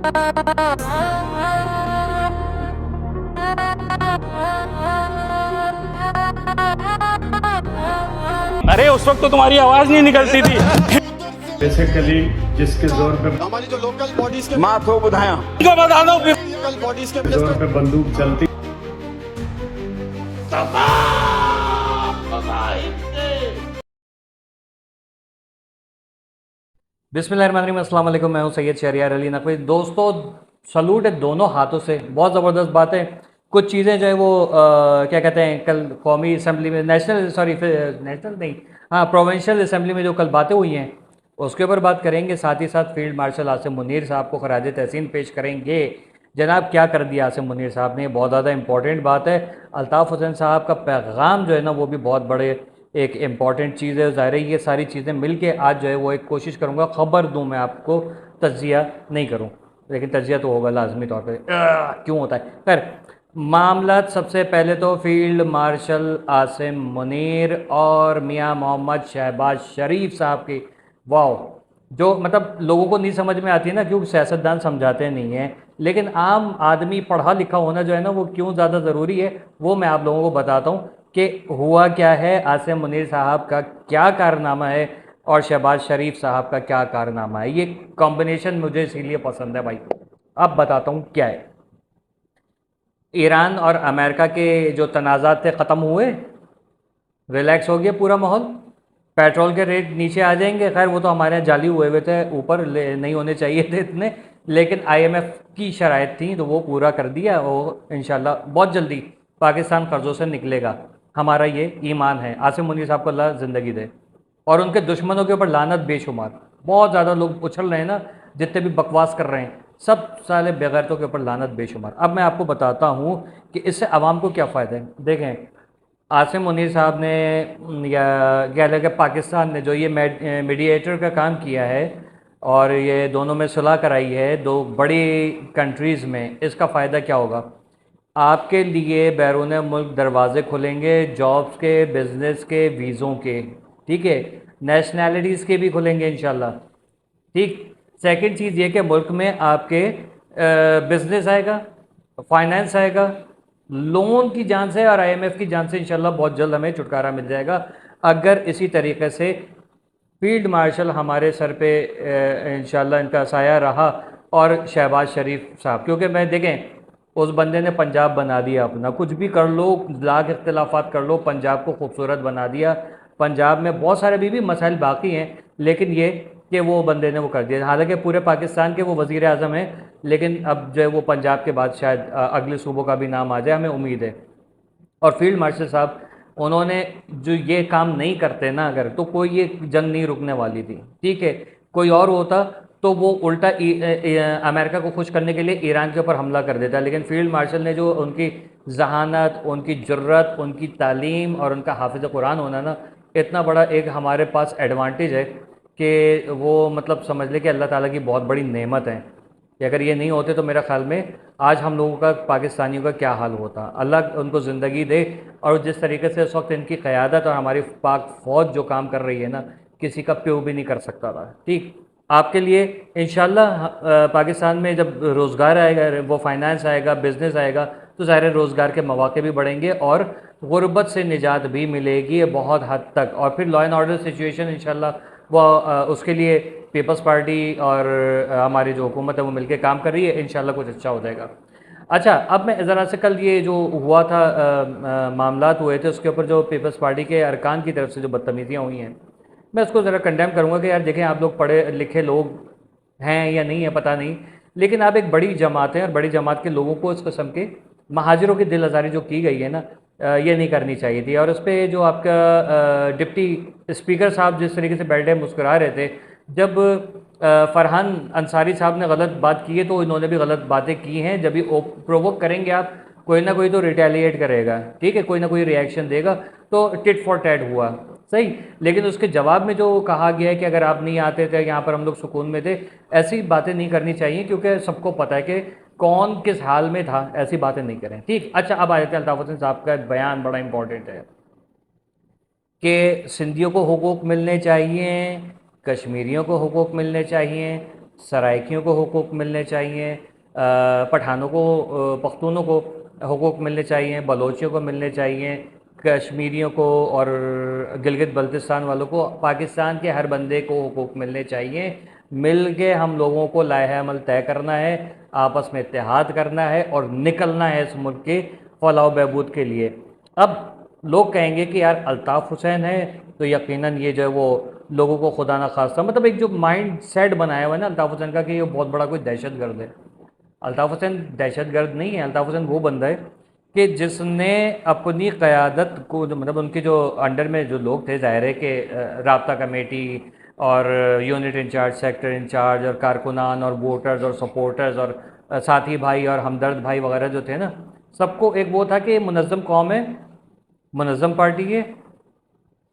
अरे उस वक्त तो तुम्हारी आवाज नहीं निकलती थी। बेसिकली जिसके जोर पे हमारी जो लोकल बॉडीज के माँ तो बुधाया बता दो लोकल बॉडीज के जोर पे बंदूक चलती। बिस्मिल्लाहिर्रहमानिर्रहीम, अस्सलाम वालेकुम। मैं हूं सैयद शहरियार अली नकवी। दोस्तों, सलूट है दोनों हाथों से, बहुत ज़बरदस्त बात है। कुछ चीज़ें जो है वो क्या कहते हैं, कल कौमी असम्बली में नेशनल नहीं, हाँ, प्रोविंशियल असम्बली में जो कल बातें हुई हैं उसके ऊपर बात करेंगे। साथ ही साथ फील्ड मार्शल आसिम मुनीर साहब को खराज तहसीन पेश करेंगे। जनाब, क्या कर दिया आसिम मुनीर साहब ने, बहुत ज़्यादा इंपॉर्टेंट बात है। अल्ताफ़ हुसैन साहब का पैगाम जो है ना वो भी बहुत बड़े एक इम्पॉर्टेंट चीज़ है। ज़ाहिर है ये सारी चीज़ें मिल के आज जो है वो एक कोशिश करूँगा, ख़बर दूँ मैं आपको, तज्जिया नहीं करूँ, लेकिन तज्जिया तो होगा लाजमी तौर पे। क्यों होता है? खैर, मामला सबसे पहले तो फील्ड मार्शल आसिम मुनीर और मियाँ मोहम्मद शहबाज शरीफ साहब की, वाह, जो मतलब लोगों को नहीं समझ में आती है ना, क्योंकि सियासतदान समझाते नहीं हैं, लेकिन आम आदमी पढ़ा लिखा होना जो है ना वो क्यों ज़्यादा ज़रूरी है वो मैं आप लोगों को बताता हूँ कि हुआ क्या है, आसिम मुनीर साहब का क्या कारनामा है और शहबाज शरीफ साहब का क्या कारनामा है। ये कॉम्बिनेशन मुझे इसीलिए पसंद है भाई। अब बताता हूँ क्या है। ईरान और अमेरिका के जो तनाज़ात थे ख़त्म हुए, रिलैक्स हो गया पूरा माहौल, पेट्रोल के रेट नीचे आ जाएंगे। खैर वो तो हमारे यहाँ जाली हुए थे, ऊपर नहीं होने चाहिए थे इतने, लेकिन आईएमएफ की शराइत थी तो वो पूरा कर दिया। वो इंशाल्लाह बहुत जल्दी पाकिस्तान कर्ज़ों से निकलेगा, हमारा ये ईमान है। आसिम मुनीर साहब को अल्लाह ज़िंदगी दे, और उनके दुश्मनों के ऊपर लानत बेशुमार। बहुत ज़्यादा लोग उछल रहे हैं ना, जितने भी बकवास कर रहे हैं, सब साले बेगैरतों के ऊपर लानत बेशुमार। अब मैं आपको बताता हूँ कि इससे आवाम को क्या फ़ायदा है। देखें, आसिम मुनीर साहब ने या कह लें कि पाकिस्तान ने जो ये मीडिएटर का काम किया है और ये दोनों में सुलह कराई है दो बड़ी कंट्रीज़ में, इसका फ़ायदा क्या होगा? आपके लिए बैरून मुल्क दरवाज़े खुलेंगे, जॉब्स के, बिज़नेस के, वीज़ों के, ठीक है, नेशनैलिटीज़ के भी खुलेंगे इंशाल्लाह। ठीक। सेकंड चीज़ ये कि मुल्क में आपके बिज़नेस आएगा, फाइनेंस आएगा, लोन की जान से और आईएमएफ की जान से इंशाल्लाह बहुत जल्द हमें छुटकारा मिल जाएगा, अगर इसी तरीके से फील्ड मार्शल हमारे सर पे इंशाल्लाह इनका साया रहा, और शहबाज शरीफ साहब, क्योंकि मैं देखें उस बंदे ने पंजाब बना दिया अपना। कुछ भी कर लो, लाख इख्तिलाफात कर लो, पंजाब को खूबसूरत बना दिया। पंजाब में बहुत सारे अभी भी मसाइल बाकी हैं, लेकिन ये कि वो बंदे ने वो कर दिया। हालांकि पूरे पाकिस्तान के वो वज़ीर आज़म हैं, लेकिन अब जो है वो पंजाब के बाद शायद अगले सूबों का भी नाम आ जाए, हमें उम्मीद है। और फील्ड मार्शल साहब, उन्होंने जो ये काम नहीं करते ना अगर, तो कोई ये जंग नहीं रुकने वाली थी। ठीक है, कोई और होता तो वो उल्टा अमेरिका को खुश करने के लिए ईरान के ऊपर हमला कर देता, लेकिन फील्ड मार्शल ने जो उनकी जहानत, उनकी जुर्रत, उनकी तालीम और उनका हाफिज़ कुरान होना ना, इतना बड़ा एक हमारे पास एडवांटेज है कि वो मतलब समझ ले कि अल्लाह ताला की बहुत बड़ी नेमत है कि अगर ये नहीं होते तो मेरा ख़्याल में आज हम लोगों का, पाकिस्तानियों का क्या हाल होता। अल्लाह उनको ज़िंदगी दे, और जिस तरीके से इस वक्त इनकी क़यादत और हमारी पाक फ़ौज जो काम कर रही है ना, किसी का प्यो भी नहीं कर सकता था। ठीक, आपके लिए इंशाल्लाह पाकिस्तान में जब रोज़गार आएगा, वो फाइनेंस आएगा, बिज़नेस आएगा, तो ज़ाहिर रोज़गार के मौके भी बढ़ेंगे और गुर्बत से निजात भी मिलेगी बहुत हद तक। और फिर लॉ एंड ऑर्डर सिचुएशन इंशाल्लाह वो उसके लिए पीपल्स पार्टी और हमारी जो हुकूमत है वो मिलकर काम कर रही है, इंशाल्लाह कुछ अच्छा हो जाएगा। अच्छा, अब मैं ज़रा से कल ये जो हुआ था मामलात हुए थे उसके ऊपर जो पीपल्स पार्टी के अरकान की तरफ से जो बदतमीज़ियाँ हुई हैं, मैं उसको ज़रा कंडेम करूँगा कि यार देखें, आप लोग पढ़े लिखे लोग हैं या नहीं है पता नहीं, लेकिन आप एक बड़ी जमात हैं और बड़ी जमात के लोगों को इस किस्म के महाजिरों की दिल आज़ारी जो की गई है ना, ये नहीं करनी चाहिए थी। और उस पर जो आपका डिप्टी स्पीकर साहब जिस तरीके से बैठे मुस्कुरा रहे थे, जब फरहान अंसारी साहब ने गलत बात की है तो इन्होंने भी गलत बातें की हैं। जब भी प्रोवोक करेंगे आप, कोई ना कोई तो रिटेलिएट करेगा, ठीक है, कोई ना कोई रिएक्शन देगा, तो टिट फॉर टैट हुआ सही। लेकिन उसके जवाब में जो कहा गया है कि अगर आप नहीं आते थे यहाँ पर हम लोग सुकून में थे, ऐसी बातें नहीं करनी चाहिए, क्योंकि सबको पता है कि कौन किस हाल में था, ऐसी बातें नहीं करें। ठीक। अच्छा, अब आ जाते हैं अल्ताफ़ हुसैन साहब का बयान, बड़ा इंपॉर्टेंट है कि सिंधियों को हुकूक मिलने चाहिए, कश्मीरियों को हुकूक मिलने चाहिए, सराइकियों को हुकूक मिलने चाहिए, पठानों को, पख्तूनों को हुकूक मिलने चाहिए, बलोचियों को मिलने चाहिए, कश्मीरियों को और गिलगित बल्तिस्तान वालों को, पाकिस्तान के हर बंदे को हुकूक मिलने चाहिए। मिल के हम लोगों को लाहे अमल तय करना है, आपस में इत्तेहाद करना है और निकलना है इस मुल्क के फलाह बहबूद के लिए। अब लोग कहेंगे कि यार अल्ताफ़ हुसैन है तो यकीनन ये जो है वो लोगों को खुदा ना खास्ता, मतलब एक जो माइंड सेट बनाया हुआ है ना अल्ताफ़ हुसैन का कि ये बहुत बड़ा कोई दहशतगर्द है। अल्ताफ़ हुसैन दहशतगर्द नहीं है। अल्ताफ़ हुसैन वो बंदा है कि जिसने अपनी क़यादत को, मतलब उनके जो अंडर में जो लोग थे, ज़ाहिर है कि राब्ता कमेटी और यूनिट इंचार्ज, सेक्टर इंचार्ज और कारकुनान और वोटर्स और सपोर्टर्स और साथी भाई और हमदर्द भाई वगैरह जो थे ना, सबको एक वो था कि मुनज़्ज़म कौम है, मुनज़्ज़म पार्टी है।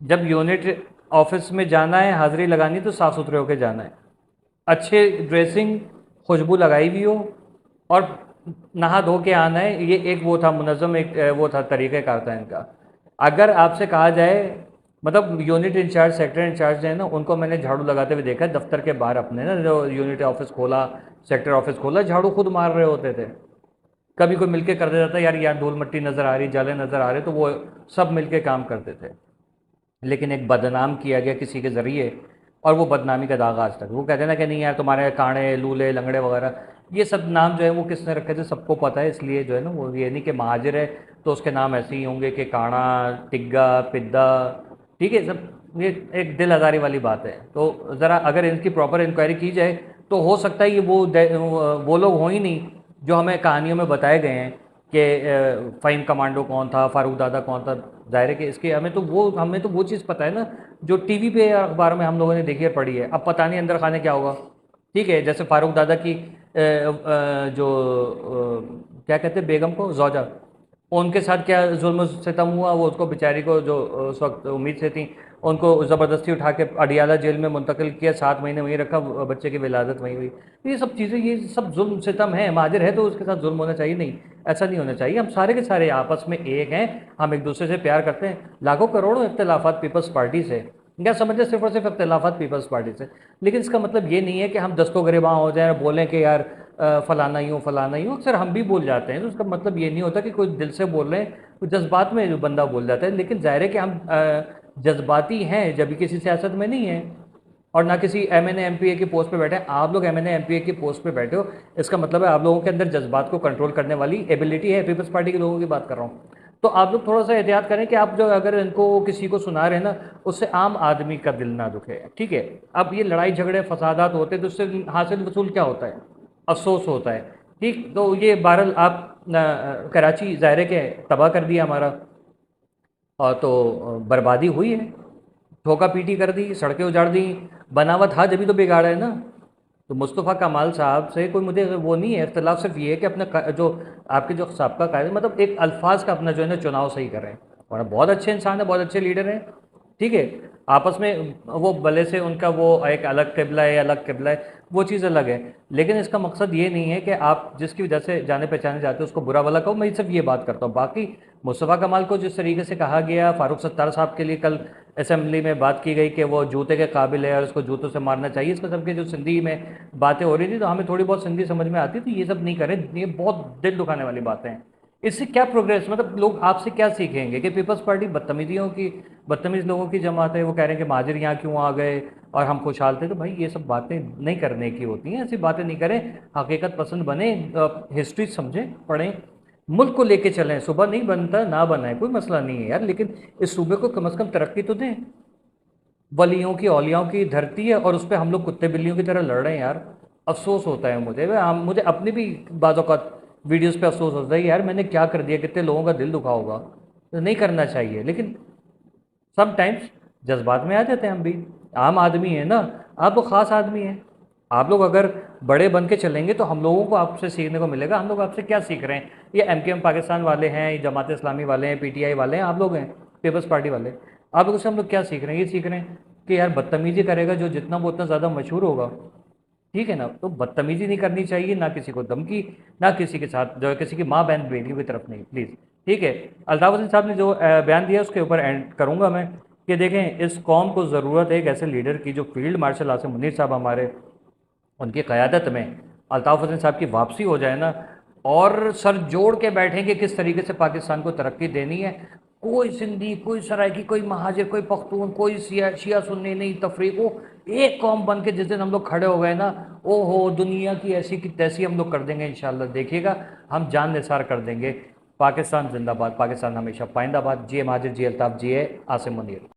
जब यूनिट ऑफिस में जाना है, हाज़िरी लगानी तो साफ़ सुथरे होकर जाना है, अच्छे ड्रेसिंग, खुशबू लगाई हुई हो और नहा धो के आना है। ये एक वो था मुनज़्ज़म, एक वो था तरीक़ेकार था इनका। अगर आपसे कहा जाए, मतलब यूनिट इंचार्ज, सेक्टर इंचार्ज है ना, उनको मैंने झाड़ू लगाते हुए देखा है दफ्तर के बाहर अपने ना, जो यूनिट ऑफिस खोला, सेक्टर ऑफिस खोला, झाड़ू खुद मार रहे होते थे। कभी कोई मिलके कर देता था, यार यहाँ धूल मिट्टी नज़र आ रही, जाले नज़र आ रहे, तो वो सब मिलके काम करते थे। लेकिन एक बदनाम किया गया किसी के ज़रिए, और वो बदनामी का दाग आज तक। वो कहते हैं ना कि नहीं यार तुम्हारे कांडे, लूले, लंगड़े वगैरह, ये सब नाम जो है वो किसने रखे थे सबको पता है। इसलिए जो है ना वो ये नहीं कि महाजिर है तो उसके नाम ऐसे ही होंगे कि काणा, टिग्गा, पिद्दा, ठीक है सब, ये एक दिल आज़ारी वाली बात है। तो ज़रा अगर इनकी प्रॉपर इंक्वायरी की जाए तो हो सकता है ये वो लोग हों ही नहीं जो हमें कहानियों में बताए गए हैं कि फ़हीम कमांडो कौन था, फ़ारूक दादा कौन था। ज़ाहिर है कि इसके हमें तो वो चीज़ पता है ना जो टीवी पे या अखबार में हम लोगों ने देखी है, पढ़ी है। अब पता नहीं अंदर खाने क्या होगा, ठीक है। जैसे फ़ारूक दादा की जो क्या कहते हैं बेगम को, ज़ौजा, उनके साथ क्या जुल्म सितम हुआ, वो उसको बेचारी को जो उस वक्त उम्मीद से थी, उनको ज़बरदस्ती उठा के अडियाला जेल में मुंतकिल किया, 7 महीने वहीं रखा, बच्चे की विलादत वहीं हुई। ये सब चीज़ें, ये सब जुल्म सितम है। माजिर है तो उसके साथ जुल्म होना चाहिए? नहीं, ऐसा नहीं होना चाहिए। हम सारे के सारे आपस में एक हैं, हम एक दूसरे से प्यार करते हैं। लाखों करोड़ों इख्तिलाफात पीपल्स पार्टी से, क्या समझे, सिर्फ और सिर्फ इख्तिलाफात पीपल्स पार्टी से। लेकिन इसका मतलब ये नहीं है कि हम दस्तो गिरेबां हो जाएं और बोलें कि यार फ़लाना यूँ फ़लाना यूँ। अक्सर हम भी बोल जाते हैं, तो उसका मतलब ये नहीं होता कि कोई दिल से बोल रहे हैं, कोई जज्बात में जो बंदा बोल जाता है। लेकिन ज़ाहिर है कि हम जज्बाती हैं जब भी किसी सियासत में नहीं है, और ना किसी MNA MPA की पोस्ट पे बैठे हैं। आप लोग MNA MPA की पोस्ट पे बैठे हो, इसका मतलब है आप लोगों के अंदर जज्बात को कंट्रोल करने वाली एबिलिटी है। पीपल्स पार्टी के लोगों की बात कर रहा हूँ। तो आप लोग थोड़ा सा एहतियात करें कि आप जो अगर इनको किसी को सुना रहे हैं ना, उससे आम आदमी का दिल ना दुखे, ठीक है। अब ये लड़ाई झगड़े फसादात होते हैं तो उससे हासिल वसूल क्या होता है? अफसोस होता है, ठीक। तो ये बहरहाल आप कराची ज़ाहिर है के तबाह कर दिया हमारा, और तो बर्बादी हुई है, ठोका पीटी कर दी, सड़कें उजाड़ दी। बना हुआ था जभी तो बिगाड़ा है ना। तो मुस्तफ़ा कमाल साहब से कोई मुझे वो नहीं है, इख्तिलाफ सिर्फ ये है कि अपने जो आपके जो साबका कायदे, मतलब एक अल्फाज का अपना जो है ना चुनाव सही कर रहे हैं। और बहुत अच्छे इंसान है, बहुत अच्छे लीडर हैं, ठीक है। आपस में वो भले से उनका वो एक अलग किबला है, अलग किबला है, वो चीज़ अलग है। लेकिन इसका मकसद ये नहीं है कि आप जिसकी वजह से जाने पहचाने जाते हो उसको बुरा भला कहो। मैं सिर्फ ये बात करता हूँ। बाकी मुस्तफ़ा कमाल को जिस तरीके से कहा गया, फ़ारूक सत्तार साहब के लिए कल असेंबली में बात की गई कि वो जूते के काबिल है और उसको जूतों से मारना चाहिए, इसका सबके जो सिंधी में बातें हो रही थी तो हमें थोड़ी बहुत सिंधी समझ में आती थी। ये सब नहीं करें, ये बहुत दिल दुखाने वाली बातें हैं। इससे क्या प्रोग्रेस, मतलब लोग आपसे क्या सीखेंगे कि पीपल्स पार्टी बदतमीज़ लोगों की जमात है। वो कह रहे हैं कि महाजिर यहाँ क्यों आ गए और हम खुशहाल थे। तो भाई ये सब बातें नहीं करने की होती हैं, ऐसी बातें नहीं करें। हकीकत पसंद बने, हिस्ट्री समझें, पढ़ें, मुल्क को लेके चलें। सुबह नहीं बनता ना बनाए, कोई मसला नहीं है यार, लेकिन इस सूबे को कम से कम तरक्की तो दें। वलियों की औलियाओं की धरती है और उस पर हम लोग कुत्ते बिल्लियों की तरह लड़ रहे हैं यार। अफसोस होता है मुझे अपने भी बाज़ औक़ात वीडियोस पे अफसोस होता है कि यार मैंने क्या कर दिया, कितने लोगों का दिल दुखा होगा। तो नहीं करना चाहिए, लेकिन समटाइम्स जज्बात में आ जाते हैं हम भी। आम आदमी है ना, आप तो ख़ास आदमी हैं। आप लोग अगर बड़े बन के चलेंगे तो हम लोगों को आपसे सीखने को मिलेगा। हम लोग आपसे क्या सीख रहे हैं? ये MKM पाकिस्तान वाले हैं, ये जमात इस्लामी वाले हैं, PTI वाले हैं, आप लोग हैं पीपल्स पार्टी वाले। आप लोगों से हम लोग क्या सीख रहे हैं? ये सीख रहे हैं कि यार बदतमीज़ी करेगा जो जितना वो उतना ज़्यादा मशहूर होगा, ठीक है ना। तो बदतमीज़ी नहीं करनी चाहिए, ना किसी को धमकी, ना किसी के साथ जो है किसी की माँ बहन बेटियों की तरफ नहीं, प्लीज़, ठीक है। अल्ताफ़ हुसैन साहब ने जो बयान दिया उसके ऊपर एंड करूँगा मैं कि देखें, इस कौम को ज़रूरत है एक ऐसे लीडर की जो फील्ड मार्शल आसिम मुनीर साहब हमारे उनकी क़यादत में अल्ताफ़ हुसैन साहब की वापसी हो जाए ना, और सर जोड़ के बैठेंगे किस तरीके से पाकिस्तान को तरक्की देनी है। कोई सिंधी, कोई सराइकी, कोई महाजिर, कोई पख्तून, कोई शिया सुन्नी नहीं, तफरीक़ों, एक कौम बन के जिस दिन हम लोग खड़े हो गए ना, ओहो दुनिया की ऐसी की तैसी हम लोग कर देंगे इंशाल्लाह। देखिएगा हम जान निसार कर देंगे। पाकिस्तान जिंदाबाद, पाकिस्तान हमेशा पाइंदाबाद। जी महाजिर, जी अल्ताफ़, जी आसिम मुनीर।